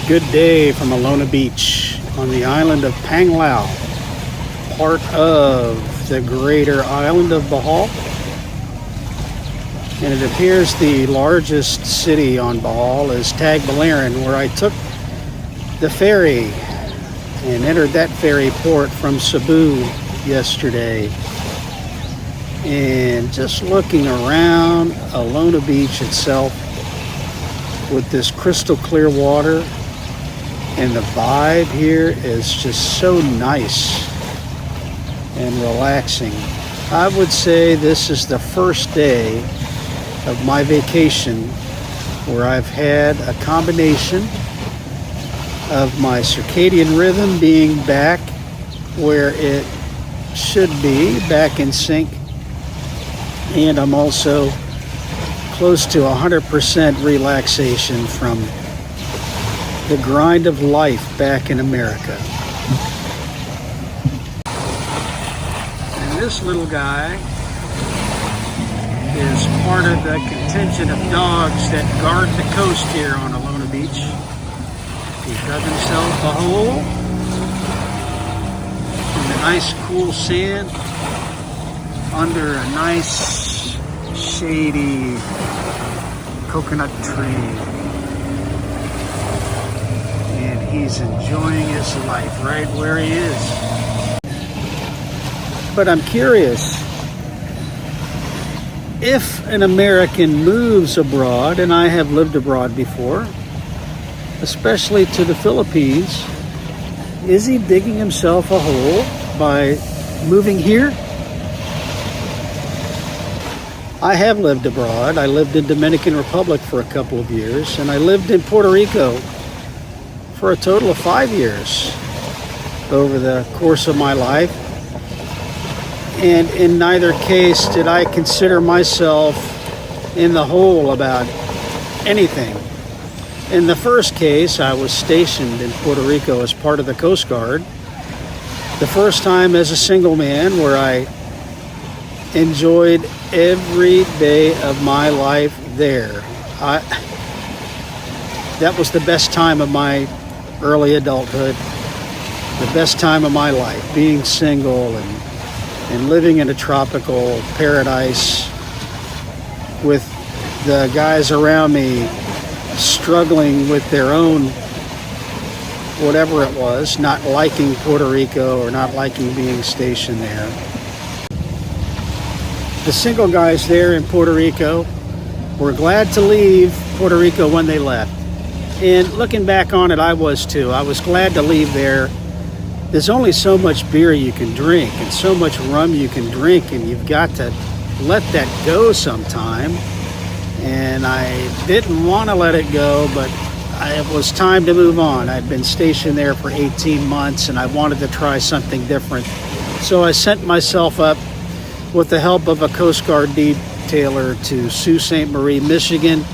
Good day from Alona Beach on the island of Panglao, part of the greater island of Bohol. And it appears the largest city on Bohol is Tagbilaran, where I took the ferry and entered that ferry port from Cebu yesterday. And just looking around Alona Beach itself with this crystal clear water, and the vibe here is just so nice and relaxing. I would say this is the first day of my vacation where I've had a combination of my circadian rhythm being back where it should be, back in sync, and I'm also close to 100% relaxation from the grind of life back in America. And this little guy is part of the contingent of dogs that guard the coast here on Alona Beach. He dug himself a hole in the nice cool sand under a nice shady coconut tree. And he's enjoying his life right where he is. But I'm curious, if an American moves abroad, and I have lived abroad before, especially to the Philippines, is he digging himself a hole by moving here? I have lived abroad. I lived in Dominican Republic for a couple of years, and I lived in Puerto Rico for a total of 5 years over the course of my life. And in neither case did I consider myself in the hole about anything. In the first case, I was stationed in Puerto Rico as part of the Coast Guard. The first time as a single man, where I enjoyed every day of my life there. That was the best time of my early adulthood, the best time of my life, being single and living in a tropical paradise with the guys around me struggling with their own whatever it was, not liking Puerto Rico or not liking being stationed there. The single guys there in Puerto Rico were glad to leave Puerto Rico when they left. And looking back on it, I was too. I was glad to leave there. There's only so much beer you can drink and so much rum you can drink, and you've got to let that go sometime. And I didn't want to let it go, but it was time to move on. I'd been stationed there for 18 months and I wanted to try something different. So I sent myself up with the help of a Coast Guard detailer to Sault Ste. Marie, Michigan,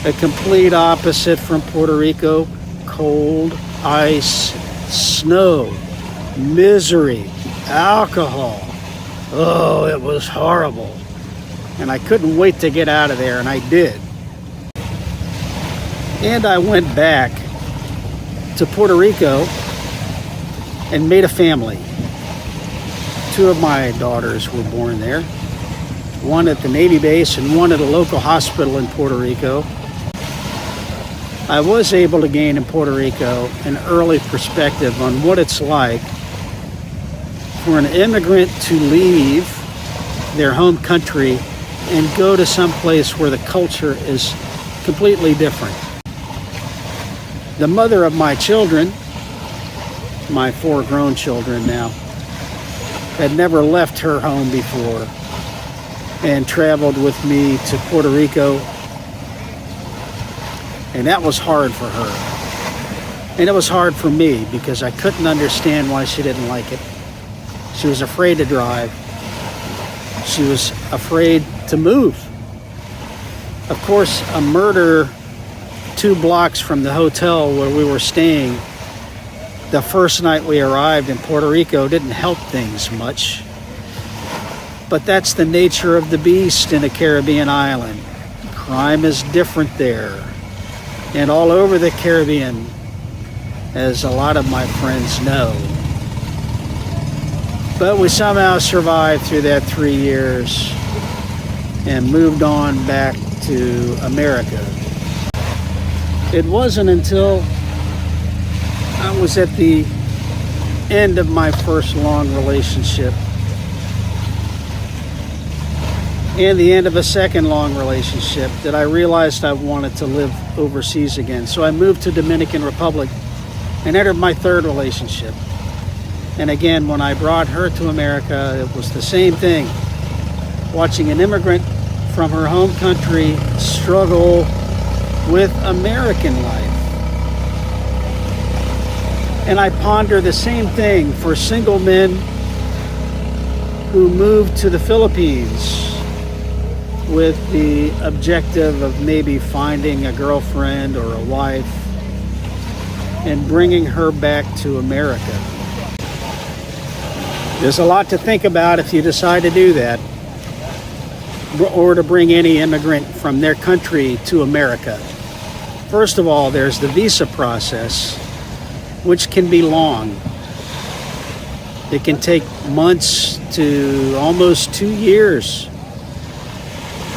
a complete opposite from Puerto Rico. Cold, ice, snow, misery, alcohol. Oh, it was horrible. And I couldn't wait to get out of there, and I did. And I went back to Puerto Rico and made a family. 2 of my daughters were born there, one at the Navy base and one at a local hospital in Puerto Rico. I was able to gain in Puerto Rico an early perspective on what it's like for an immigrant to leave their home country and go to some place where the culture is completely different. The mother of my children, my 4 grown children now, had never left her home before and traveled with me to Puerto Rico. And that was hard for her. And it was hard for me because I couldn't understand why she didn't like it. She was afraid to drive. She was afraid to move. Of course, a murder 2 blocks from the hotel where we were staying the first night we arrived in Puerto Rico didn't help things much. But that's the nature of the beast in a Caribbean island. Crime is different there. And all over the Caribbean, as a lot of my friends know. But we somehow survived through that 3 years and moved on back to America. It wasn't until I was at the end of my first long relationship and the end of a second long relationship that I realized I wanted to live overseas again. So I moved to Dominican Republic and entered my third relationship. And again, when I brought her to America, it was the same thing. Watching an immigrant from her home country struggle with American life. And I ponder the same thing for single men who move to the Philippines with the objective of maybe finding a girlfriend or a wife and bringing her back to America. There's a lot to think about if you decide to do that, or to bring any immigrant from their country to America. First of all, there's the visa process, which can be long. It can take months to almost 2 years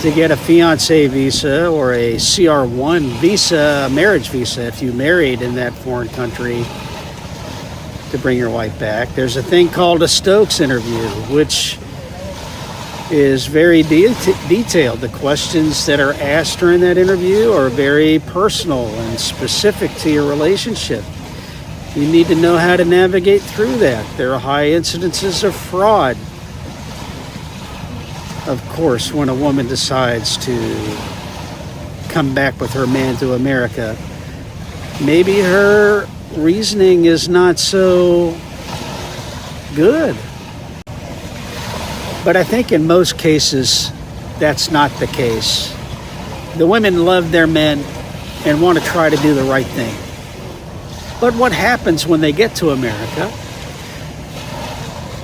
to get a fiancé visa or a CR1 visa, a marriage visa, if you married in that foreign country, to bring your wife back. There's a thing called a Stokes interview, which is very detailed. The questions that are asked during that interview are very personal and specific to your relationship. You need to know how to navigate through that. There are high incidences of fraud. Of course, when a woman decides to come back with her man to America, maybe her reasoning is not so good. But I think in most cases, that's not the case. The women love their men and want to try to do the right thing. But what happens when they get to America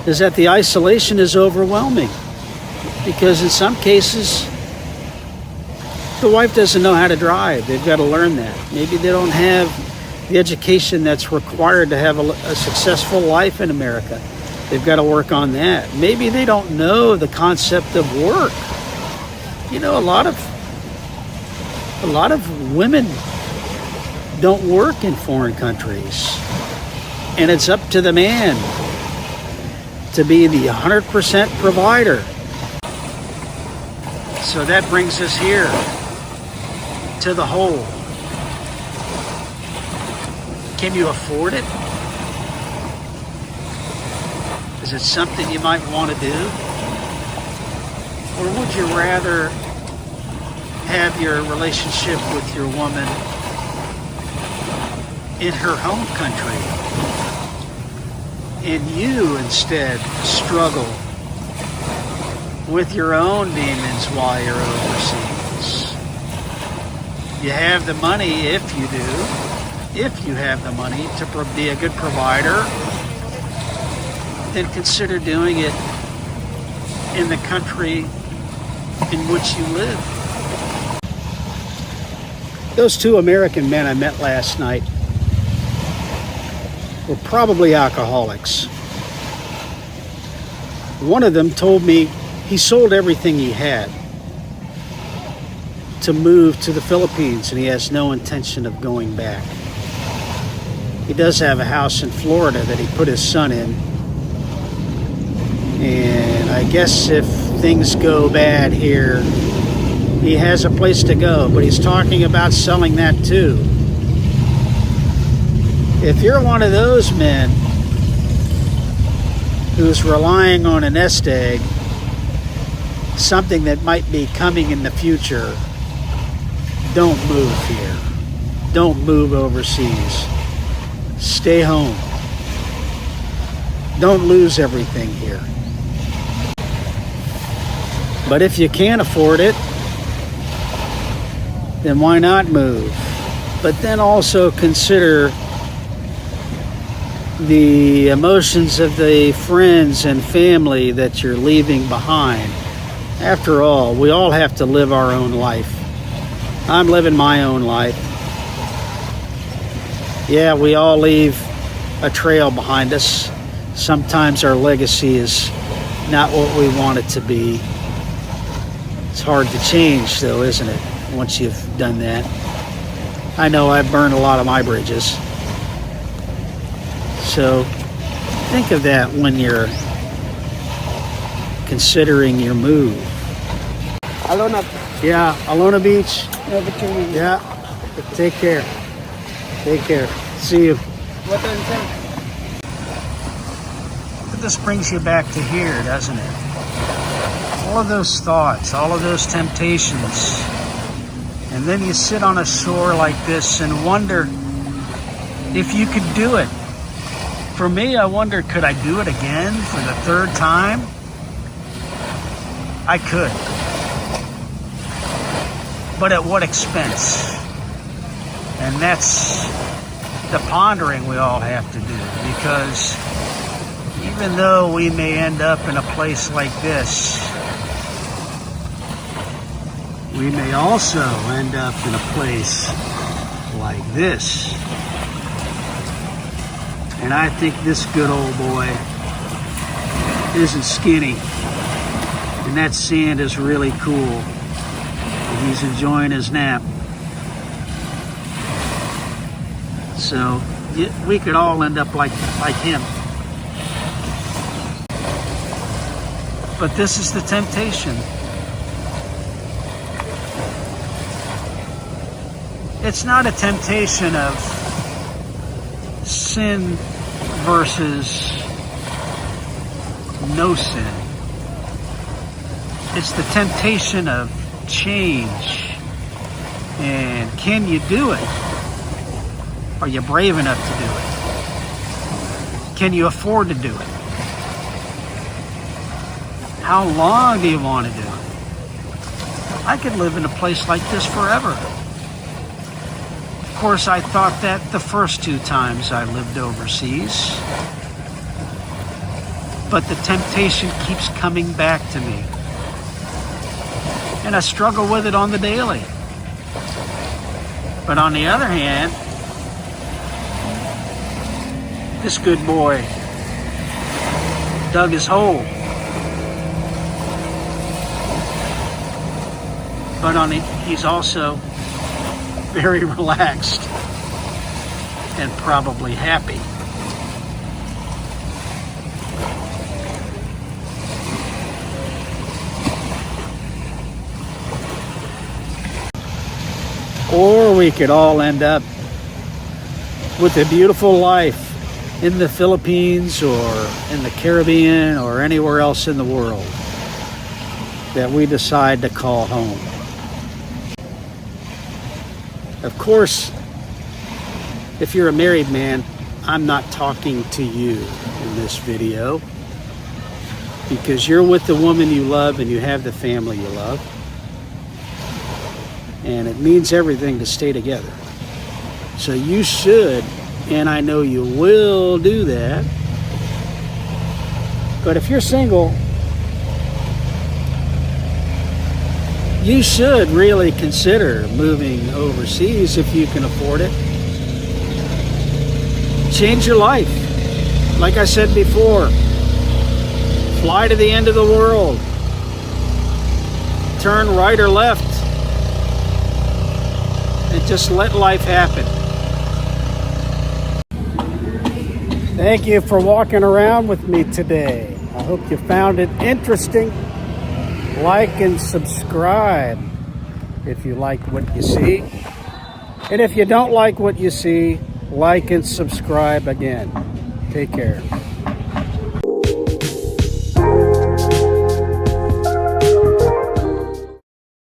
is that the isolation is overwhelming. Because in some cases, the wife doesn't know how to drive. They've got to learn that. Maybe they don't have the education that's required to have a successful life in America. They've got to work on that. Maybe they don't know the concept of work. You know, a lot of women don't work in foreign countries. And it's up to the man to be the 100% provider. So that brings us here to the whole. Can you afford it? Is it something you might want to do? Or would you rather have your relationship with your woman in her home country and you instead struggle with your own demons while you're overseas? You have the money, if you have the money to be a good provider, then consider doing it in the country in which you live. Those two American men I met last night were probably alcoholics. One of them told me he sold everything he had to move to the Philippines, and he has no intention of going back. He does have a house in Florida that he put his son in. And I guess if things go bad here, he has a place to go, but he's talking about selling that too. If you're one of those men who's relying on a nest egg, something that might be coming in the future, don't move here. Don't move overseas. Stay home. Don't lose everything here. But if you can't afford it, then why not move? But then also consider the emotions of the friends and family that you're leaving behind. After all, we all have to live our own life. I'm living my own life. Yeah, we all leave a trail behind us. Sometimes our legacy is not what we want it to be. It's hard to change though, isn't it? Once you've done that. I know I've burned a lot of my bridges. So think of that when you're considering your move. Alona. Yeah, Alona Beach. No, but you mean. Yeah. Take care. Take care. See you. What are you saying? But this brings you back to here, doesn't it? All of those thoughts, all of those temptations. And then you sit on a shore like this and wonder if you could do it. For me, I wonder, could I do it again for the third time? I could. But at what expense? And that's the pondering we all have to do, because even though we may end up in a place like this, we may also end up in a place like this. And I think this good old boy isn't skinny. And that sand is really cool. And he's enjoying his nap. So we could all end up like him. But this is the temptation. It's not a temptation of sin versus no sin. It's the temptation of change. And can you do it? Are you brave enough to do it? Can you afford to do it? How long do you want to do it? I could live in a place like this forever. Of course, I thought that the first 2 times I lived overseas. But the temptation keeps coming back to me. And I struggle with it on the daily. But on the other hand, this good boy dug his hole. But he's also very relaxed and probably happy. Or we could all end up with a beautiful life in the Philippines or in the Caribbean or anywhere else in the world that we decide to call home. Of course, if you're a married man, I'm not talking to you in this video, because you're with the woman you love and you have the family you love. And it means everything to stay together. So you should, and I know you will do that. But if you're single, you should really consider moving overseas if you can afford it. Change your life. Like I said before, fly to the end of the world. Turn right or left. And just let life happen. Thank you for walking around with me today. I hope you found it interesting. Like and subscribe if you like what you see. And if you don't like what you see, like and subscribe again. Take care.